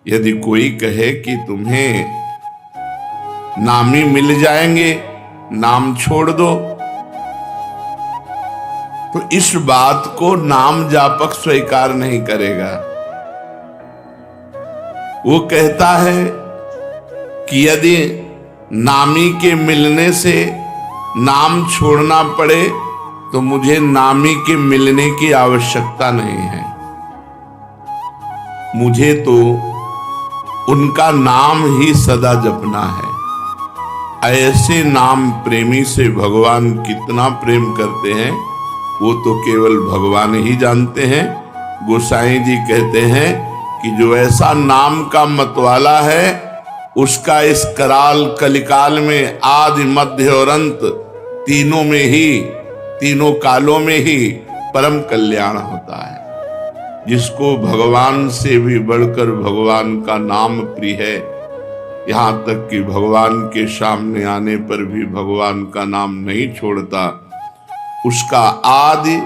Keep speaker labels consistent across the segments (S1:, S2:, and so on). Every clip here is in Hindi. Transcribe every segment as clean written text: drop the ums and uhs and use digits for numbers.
S1: यदि कोई कहे कि तुम्हें नामी मिल जाएंगे, नाम छोड़ दो, तो इस बात को नाम जापक स्वीकार नहीं करेगा। वो कहता है कि यदि नामी के मिलने से नाम छोड़ना पड़े तो मुझे नामी के मिलने की आवश्यकता नहीं है, मुझे तो उनका नाम ही सदा जपना है। ऐसे नाम प्रेमी से भगवान कितना प्रेम करते हैं वो तो केवल भगवान ही जानते हैं। गोसाई जी कहते हैं कि जो ऐसा नाम का मतवाला है उसका इस कराल कलिकाल में आदि मध्य और अंत तीनों में ही, तीनों कालों में ही परम कल्याण होता है। जिसको भगवान से भी बढ़कर भगवान का नाम प्रिय है, यहाँ तक कि भगवान के सामने आने पर भी भगवान का नाम नहीं छोड़ता, उसका आदि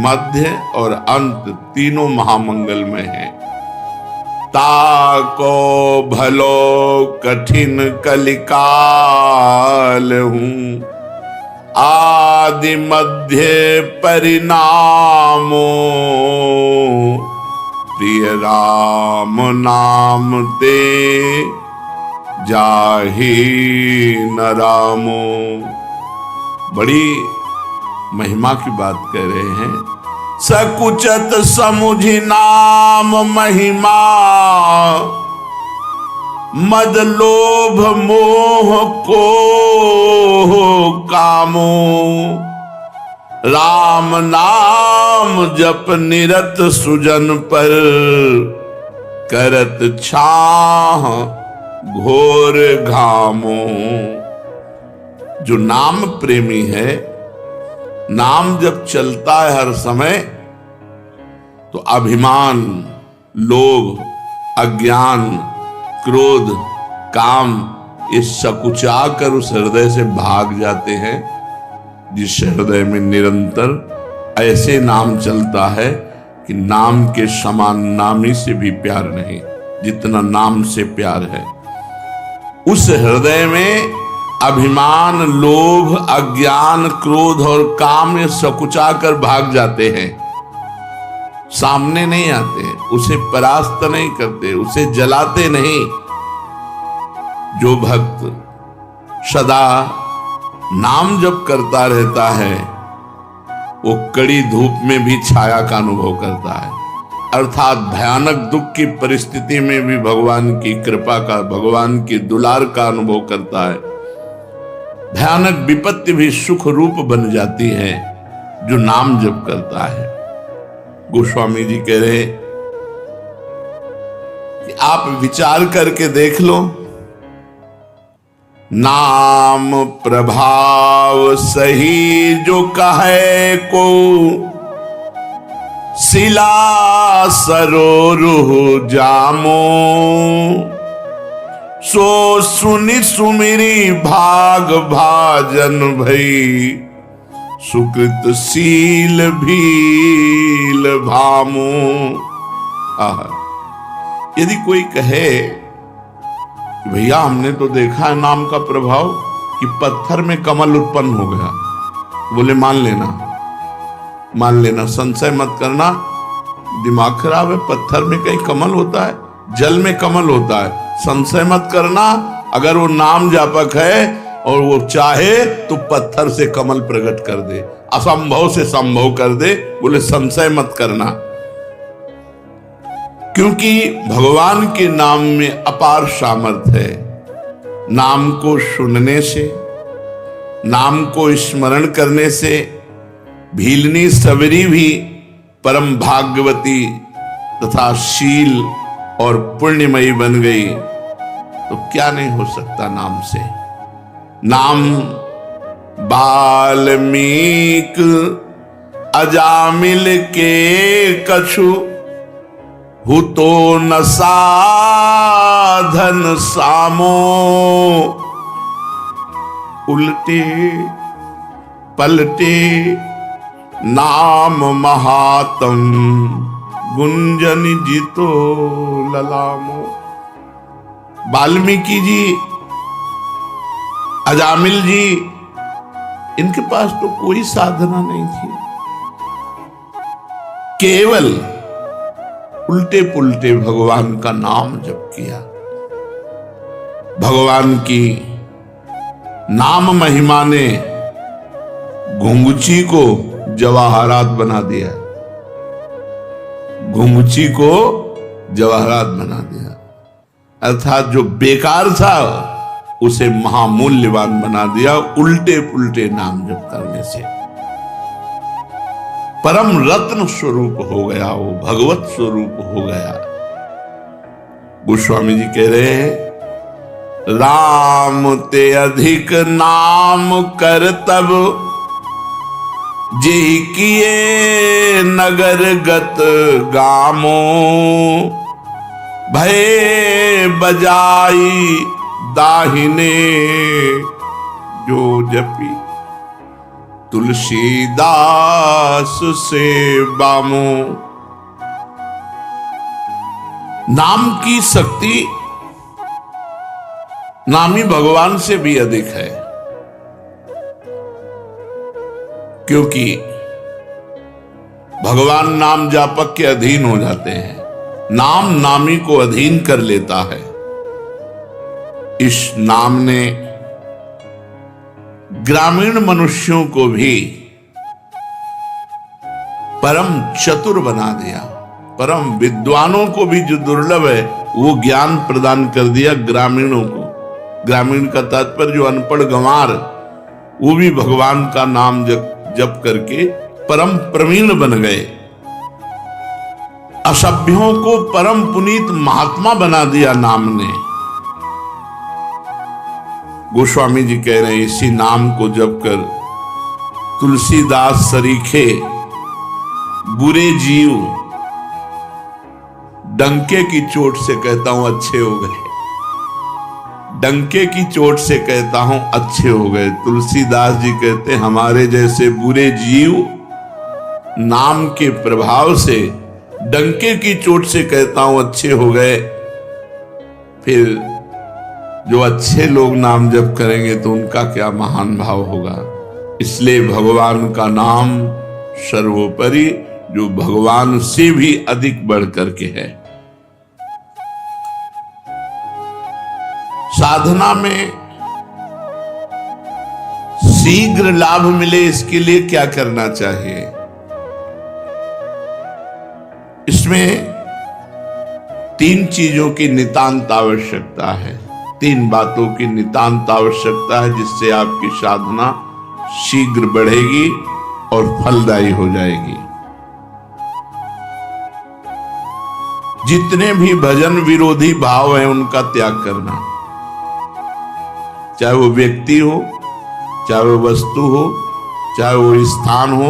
S1: मध्य और अंत तीनों महामंगलमय है। ताको भलो कठिन कलिकाल हूँ, आदि मध्य परिणामो, प्रिय राम नाम ते जाहि न रामो। बड़ी महिमा की बात कह रहे हैं। सकुचत समुझि नाम महिमा, मद लोभ मोह को कामो, राम नाम जप निरत सुजन पर, करत छाह घोर घामो। जो नाम प्रेमी है, नाम जब चलता है हर समय, तो अभिमान, लोभ, अज्ञान, क्रोध, काम ये सकुचा कर उस हृदय से भाग जाते हैं। जिस हृदय में निरंतर ऐसे नाम चलता है कि नाम के समान नामी से भी प्यार नहीं, जितना नाम से प्यार है, उस हृदय में अभिमान, लोभ, अज्ञान, क्रोध और काम ये सकुचा कर भाग जाते हैं, सामने नहीं आते, उसे परास्त नहीं करते, उसे जलाते नहीं। जो भक्त सदा नाम जप करता रहता है वो कड़ी धूप में भी छाया का अनुभव करता है, अर्थात भयानक दुख की परिस्थिति में भी भगवान की कृपा का, भगवान की दुलार का अनुभव करता है। भयानक विपत्ति भी सुख रूप बन जाती है जो नाम जप करता है। गोस्वामी जी कह रहे कि आप विचार करके देख लो, नाम प्रभाव सही जो कहे को, शिला सरोरुह जामो, सो सुनि सुमिरी भाग भाजन भई, सुकृत शील भील भामो। यदि कोई कहे कि भैया हमने तो देखा है नाम का प्रभाव कि पत्थर में कमल उत्पन्न हो गया, बोले मान लेना, संशय मत करना, दिमाग खराब है, पत्थर में कहीं कमल होता है, जल में कमल होता है, संशय मत करना। अगर वो नाम जापक है और वो चाहे तो पत्थर से कमल प्रकट कर दे, असंभव से संभव कर दे, बोले संशय मत करना। क्योंकि भगवान के नाम में अपार सामर्थ्य है। नाम को सुनने से, नाम को स्मरण करने से भीलनी सवरी भी परम भाग्यवती तथा शील और पुण्यमयी बन गई, तो क्या नहीं हो सकता नाम से। नाम बाल्मीक अजामिल के कछु, हुतो न साधन सामो, उल्टे पलटे नाम महात्म, गुंजन जितो ललामो। वाल्मीकि जी, अजामिल जी, इनके पास तो कोई साधना नहीं थी, केवल उल्टे पुल्टे भगवान का नाम जप किया। भगवान की नाम महिमा ने घुंघची को जवाहरात बना दिया, घुंघची को जवाहरात बना दिया, अर्थात जो बेकार था उसे महामूल्यवान बना दिया उल्टे पुल्टे नाम जप करने से। परम रत्न स्वरूप हो गया, वो भगवत स्वरूप हो गया। गोस्वामी जी कह रहे हैं, राम ते अधिक नाम कर तब, जेहि किए नगर गत गामो, भय बजाई दाहिने जो जपी, तुलसीदास से बामो। नाम की शक्ति नामी भगवान से भी अधिक है, क्योंकि भगवान नाम जापक के अधीन हो जाते हैं, नाम नामी को अधीन कर लेता है। इस नाम ने ग्रामीण मनुष्यों को भी परम चतुर बना दिया, परम विद्वानों को भी जो दुर्लभ है वो ज्ञान प्रदान कर दिया ग्रामीणों को। ग्रामीण का तात्पर्य जो अनपढ़ गंवार, वो भी भगवान का नाम जप करके परम प्रवीण बन गए। असभ्यों को परम पुनीत महात्मा बना दिया नाम ने। गोस्वामी जी कह रहे हैं, इसी नाम को जप कर तुलसीदास सरीखे बुरे जीव डंके की चोट से कहता हूं अच्छे हो गए, डंके की चोट से कहता हूं अच्छे हो गए। तुलसीदास जी कहते हमारे जैसे बुरे जीव नाम के प्रभाव से डंके की चोट से कहता हूं अच्छे हो गए। फिर जो अच्छे लोग नाम जप करेंगे तो उनका क्या महान भाव होगा। इसलिए भगवान का नाम सर्वोपरि, जो भगवान से भी अधिक बढ़ करके है। साधना में शीघ्र लाभ मिले, इसके लिए क्या करना चाहिए। इसमें 3 चीजों की नितांत आवश्यकता है, 3 बातों की नितांत आवश्यकता है, जिससे आपकी साधना शीघ्र बढ़ेगी और फलदायी हो जाएगी। जितने भी भजन विरोधी भाव हैं उनका त्याग करना, चाहे वो व्यक्ति हो, चाहे वो वस्तु हो, चाहे वो स्थान हो,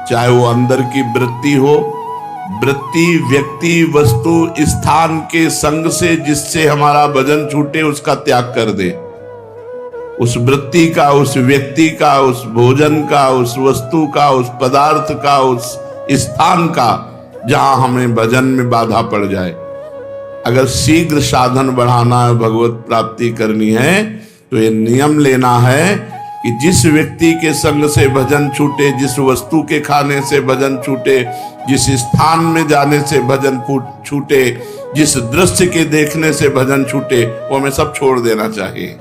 S1: चाहे वो अंदर की वृत्ति हो। वृत्ति, व्यक्ति, वस्तु, स्थान के संग से जिससे हमारा भजन छूटे उसका त्याग कर दे। उस वृत्ति का, उस व्यक्ति का, उस भोजन का, उस वस्तु का, उस पदार्थ का, उस स्थान का, जहां हमें भजन में बाधा पड़ जाए। अगर शीघ्र साधन बढ़ाना है, भगवत प्राप्ति करनी है, तो ये नियम लेना है कि जिस व्यक्ति के संग से भजन छूटे, जिस वस्तु के खाने से भजन छूटे, जिस स्थान में जाने से भजन छूटे, जिस दृश्य के देखने से भजन छूटे, वो हमें सब छोड़ देना चाहिए।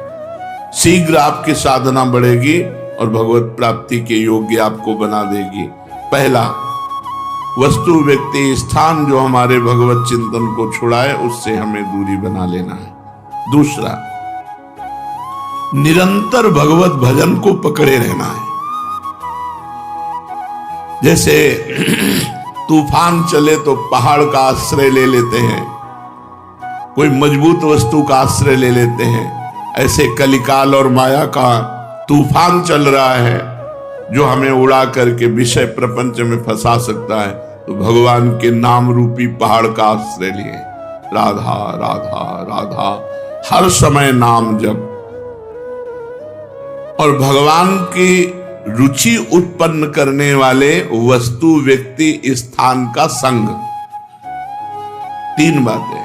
S1: शीघ्र आपकी साधना बढ़ेगी और भगवत प्राप्ति के योग्य आपको बना देगी। पहला, वस्तु, व्यक्ति, स्थान जो हमारे भगवत चिंतन को छुड़ाए उससे हमें दूरी बना लेना है। दूसरा, निरंतर भगवत भजन को पकड़े रहना है। जैसे तूफान चले तो पहाड़ का आश्रय ले लेते हैं, कोई मजबूत वस्तु का आश्रय ले लेते हैं, ऐसे कलिकाल और माया का तूफान चल रहा है जो हमें उड़ा करके विषय प्रपंच में फंसा सकता है। तो भगवान के नाम रूपी पहाड़ का आश्रय लिए, राधा राधा राधा, हर समय नाम जप, और भगवान की रुचि उत्पन्न करने वाले वस्तु, व्यक्ति, स्थान का संग। 3 बातें।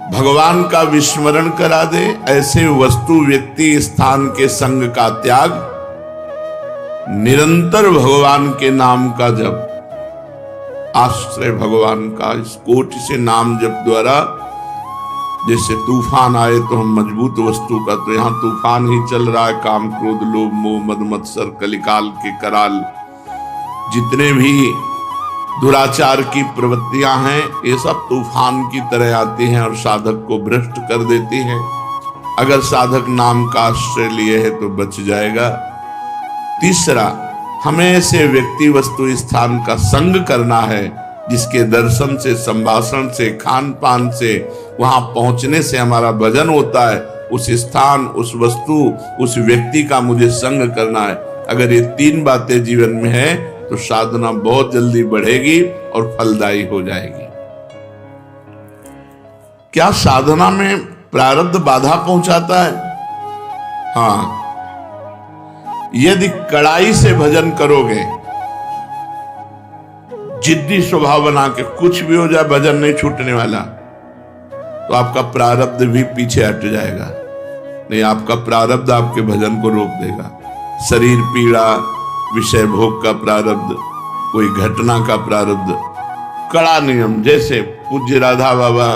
S1: भगवान का विस्मरण करा दे, ऐसे वस्तु व्यक्ति स्थान के संग का त्याग, निरंतर भगवान के नाम का जप, आश्रय भगवान का इस कोटि से नाम जप द्वारा, जैसे तूफान आए तो हम मजबूत वस्तु का, तो यहां तूफान ही चल रहा है, काम क्रोध लोभ मोह मद मत्सर कलिकाल के कराल, जितने भी दुराचार की प्रवृत्तियां हैं ये सब तूफान की तरह आती हैं और साधक को भ्रष्ट कर देती हैं। अगर साधक नाम का आश्रय लिए है तो बच जाएगा। तीसरा, हमें ऐसे व्यक्ति वस्तु स्थान का संग करना है जिसके दर्शन से, संभाषण से, खान पान से, वहां पहुंचने से हमारा भजन होता है। उस स्थान, उस वस्तु, उस व्यक्ति का मुझे संग करना है। अगर ये तीन बातें जीवन में है तो साधना बहुत जल्दी बढ़ेगी और फलदायी हो जाएगी। क्या साधना में प्रारब्ध बाधा पहुंचाता है? हाँ, यदि कड़ाई से भजन करोगे, जिद्दी स्वभाव बना के, कुछ भी हो जाए भजन नहीं छूटने वाला, तो आपका प्रारब्ध भी पीछे हट जाएगा। नहीं, आपका प्रारब्ध आपके भजन को रोक देगा। शरीर पीड़ा, विषय भोग का प्रारब्ध, कोई घटना का प्रारब्ध, कड़ा नियम। जैसे पूज्य राधा बाबा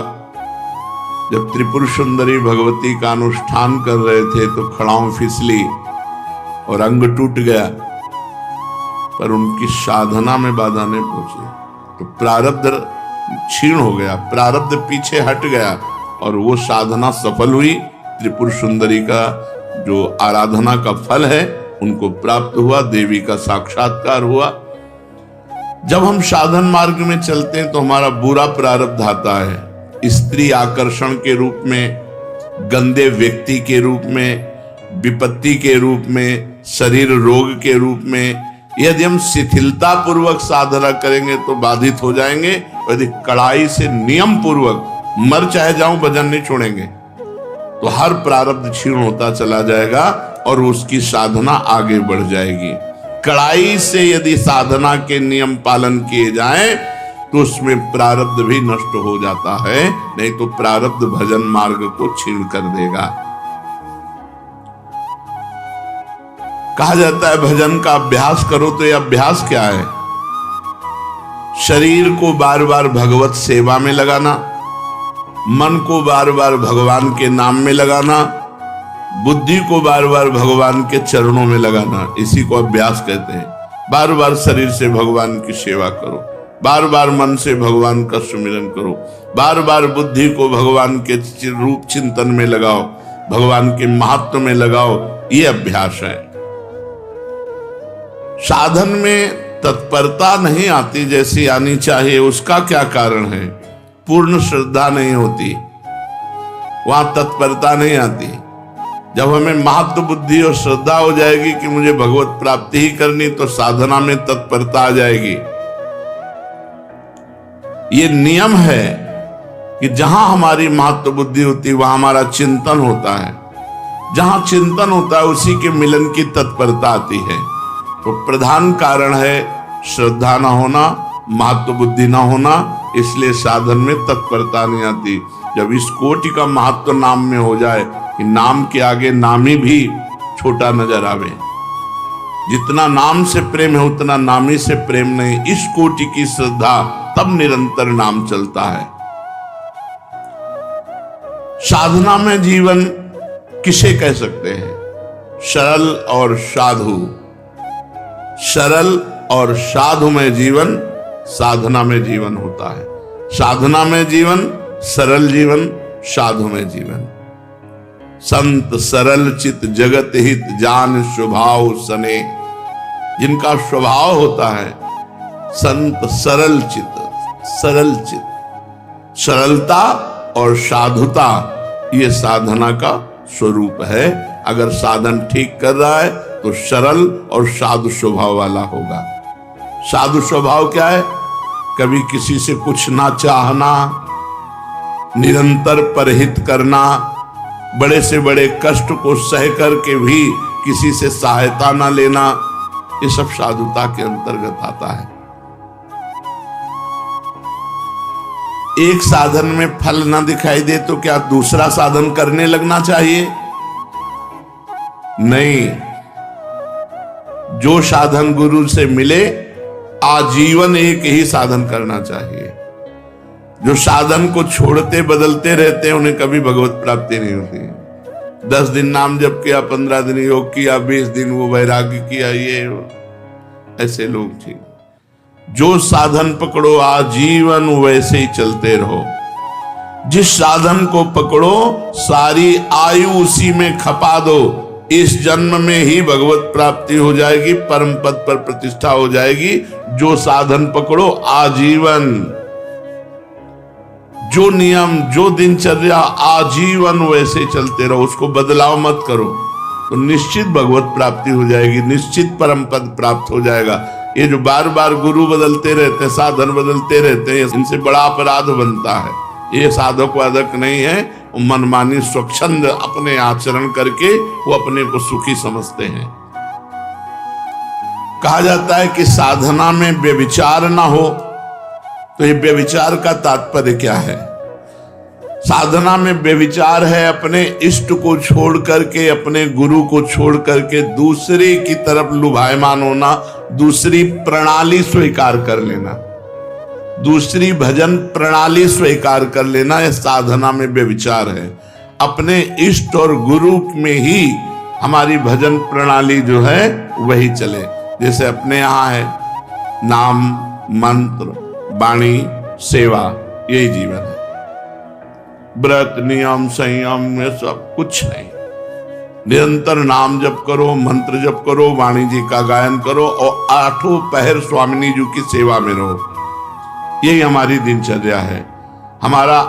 S1: जब त्रिपुर सुंदरी भगवती का अनुष्ठान कर रहे थे तो खड़ाऊं फिसली और अंग टूट गया, पर उनकी साधना में बाधा नहीं पहुंची, तो प्रारब्ध क्षीण हो गया, प्रारब्ध पीछे हट गया और वो साधना सफल हुई। त्रिपुर सुंदरी का जो आराधना का फल है उनको प्राप्त हुआ, देवी का साक्षात्कार हुआ। जब हम साधन मार्ग में चलते हैं तो हमारा बुरा प्रारब्ध आता है, स्त्री आकर्षण के रूप में, गंदे व्यक्ति के रूप में, विपत्ति के रूप में, शरीर रोग के रूप में। यदि हम शिथिलता पूर्वक साधना करेंगे तो बाधित हो जाएंगे, यदि कड़ाई से नियम पूर्वक, मर चाहे जाऊं भजन नहीं छोड़ेंगे, तो हर प्रारब्ध क्षीण होता चला जाएगा और उसकी साधना आगे बढ़ जाएगी। कड़ाई से यदि साधना के नियम पालन किए जाएं तो उसमें प्रारब्ध भी नष्ट हो जाता है, नहीं तो प्रारब्ध भजन मार्ग को छीन कर देगा। कहा जाता है भजन का अभ्यास करो, तो यह अभ्यास क्या है? शरीर को बार बार भगवत सेवा में लगाना, मन को बार बार भगवान के नाम में लगाना, बुद्धि को बार बार भगवान के चरणों में लगाना, इसी को अभ्यास कहते हैं। बार बार शरीर से भगवान की सेवा करो, बार बार मन से भगवान का सुमिरन करो, बार बार बुद्धि को भगवान के रूप चिंतन में लगाओ, भगवान के महत्व में लगाओ, ये अभ्यास है। साधन में तत्परता नहीं आती जैसी आनी चाहिए, उसका क्या कारण है? पूर्ण श्रद्धा नहीं होती, वहां तत्परता नहीं आती। जब हमें महत्व बुद्धि और श्रद्धा हो जाएगी कि मुझे भगवत प्राप्ति ही करनी, तो साधना में तत्परता आ जाएगी। ये नियम है कि जहां हमारी महत्व बुद्धि होती है वहां हमारा चिंतन होता है, जहां चिंतन होता है उसी के मिलन की तत्परता आती है। तो प्रधान कारण है श्रद्धा ना होना, महत्व बुद्धि ना होना, इसलिए साधन में तत्परता नहीं आती। जब इस कोटि का महत्व नाम में हो जाए कि नाम के आगे नामी भी छोटा नजर आवे, जितना नाम से प्रेम है उतना नामी से प्रेम नहीं, इस कोटि की श्रद्धा, तब निरंतर नाम चलता है। साधना में जीवन किसे कह सकते हैं? सरल और साधु। सरल और साधु में जीवन, साधना में जीवन होता है। साधना में जीवन, सरल जीवन, साधु में जीवन। संत सरल चित जगत हित जान स्वभाव सने, जिनका स्वभाव होता है संत सरल चित, सरल चित, सरलता और साधुता, ये साधना का स्वरूप है। अगर साधन ठीक कर रहा है तो सरल और साधु स्वभाव वाला होगा। साधु स्वभाव क्या है? कभी किसी से कुछ ना चाहना, निरंतर परहित करना, बड़े से बड़े कष्ट को सह करके भी किसी से सहायता ना लेना, ये सब साधुता के अंतर्गत आता है। एक साधन में फल ना दिखाई दे तो क्या दूसरा साधन करने लगना चाहिए? नहीं, जो साधन गुरु से मिले आजीवन एक ही साधन करना चाहिए। जो साधन को छोड़ते बदलते रहते हैं उन्हें कभी भगवत प्राप्ति नहीं होती। 10 दिन नाम जप किया, 15 दिन योग किया, 20 दिन वो वैराग्य किया, ये ऐसे लोग थे। जो साधन पकड़ो आजीवन वैसे ही चलते रहो। जिस साधन को पकड़ो सारी आयु उसी में खपा दो, इस जन्म में ही भगवत प्राप्ति हो जाएगी, परम पद पर प्रतिष्ठा हो जाएगी। जो साधन पकड़ो आजीवन, जो नियम जो दिनचर्या आजीवन वैसे चलते रहो, उसको बदलाव मत करो, तो निश्चित भगवत प्राप्ति हो जाएगी, निश्चित परम पद प्राप्त हो जाएगा। ये जो बार बार गुरु बदलते रहते हैं, साधन बदलते रहते हैं, इनसे बड़ा अपराध बनता है। ये साधक वादक नहीं है, वो मनमानी स्वच्छंद अपने आचरण करके वो अपने को सुखी समझते हैं। कहा जाता है कि साधना में व्यभिचार ना हो, तो ये व्यभिचार का तात्पर्य क्या है? साधना में व्यभिचार है अपने इष्ट को छोड़ करके, अपने गुरु को छोड़ करके दूसरे की तरफ लुभायमान होना, दूसरी प्रणाली स्वीकार कर लेना, दूसरी भजन प्रणाली स्वीकार कर लेना, यह साधना में व्यभिचार है। अपने इष्ट और गुरु में ही हमारी भजन प्रणाली जो है वही चले। जैसे अपने यहाँ है नाम मंत्र वाणी सेवा, यही जीवन है। व्रत नियम संयम में सब कुछ नहीं। निरंतर नाम जप करो, मंत्र जप करो, वाणी जी का गायन करो और 8 पहर स्वामिनी जी की सेवा में रहो। यही हमारी दिनचर्या है। हमारा